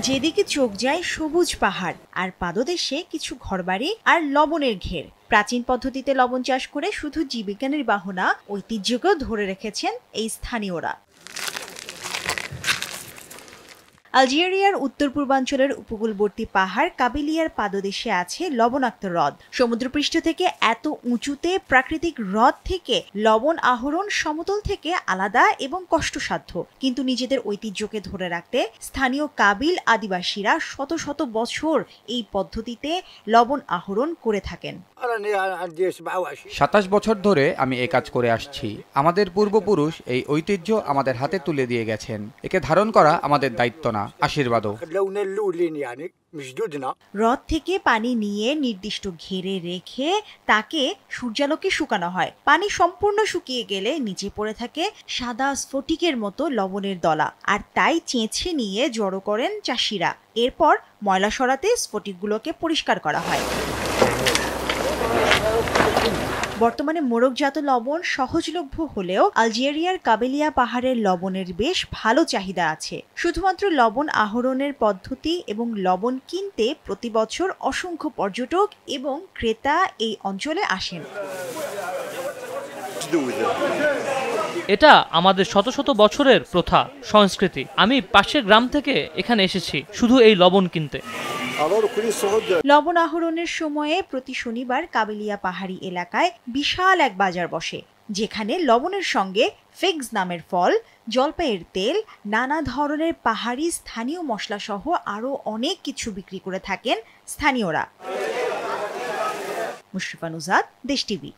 যেদিকে চোখ যায় সবুজ পাহাড় আর পাদদেশে কিছু ঘরবাড়ি আর লবণের ঘের। প্রাচীন পদ্ধতিতে লবণ চাষ করে শুধু জীবিকা নির্বাহ না, ঐতিহ্যকেও ধরে রেখেছেন এই স্থানীয়রা। আলজেরিয়ার উত্তর পূর্বাঞ্চলের উপকূলবর্তী পাহাড় কাবিলিয়ার পাদদেশে আছে লবণাক্ত হ্রদ। সমুদ্রপৃষ্ঠ থেকে এত উঁচুতে প্রাকৃতিক হ্রদ থেকে লবণ আহরণ সমতল থেকে আলাদা এবং কষ্টসাধ্য, কিন্তু নিজেদের ঐতিহ্যকে ধরে রাখতে স্থানীয় কাবিল আদিবাসীরা শত শত বছর এই পদ্ধতিতে লবণ আহরণ করে থাকেন। ২৭ বছর ধরে আমি এই কাজ করে আসছি। আমাদের পূর্বপুরুষ এই ঐতিহ্য আমাদের হাতে তুলে দিয়ে গেছেন। একে ধারণ করা আমাদের দায়িত্ব না, আশীর্বাদও। হ্রদ থেকে পানি নিয়ে নির্দিষ্ট ঘেরে রেখে তাকে সূর্যালোকে শুকানো হয়। পানি সম্পূর্ণ শুকিয়ে গেলে নিচে পড়ে থাকে সাদা স্ফটিকের মতো লবণের দলা, আর তাই চেঁচে নিয়ে জড়ো করেন চাষিরা। এরপর ময়লা সরাতে স্ফটিকগুলোকে পরিষ্কার করা হয়। বর্তমানে মোরগজাত লবণ সহজলভ্য হলেও আলজেরিয়ার কাবিলিয়া পাহাড়ের লবণের বেশ ভালো চাহিদা আছে। শুধুমাত্র লবণ আহরণের পদ্ধতি এবং লবণ কিনতে প্রতি বছর অসংখ্য পর্যটক এবং ক্রেতা এই অঞ্চলে আসেন। এটা আমাদের শত শত বছরের প্রথা, সংস্কৃতি। আমি পাশের গ্রাম থেকে এখানে এসেছি শুধু এই লবণ কিনতে। লবণ আহরণের সময়ে প্রতি শনিবার কাবিলিয়া পাহাড়ি এলাকায় বিশাল এক বাজার বসে, যেখানে লবণের সঙ্গে ফিগস নামের ফল, জলপাইয়ের তেল, নানা ধরনের পাহাড়ি স্থানীয় মশলা সহ আরো অনেক কিছু বিক্রি করে থাকেন স্থানীয়রা। মুশরিফা নুজাত, দেশ টিভি।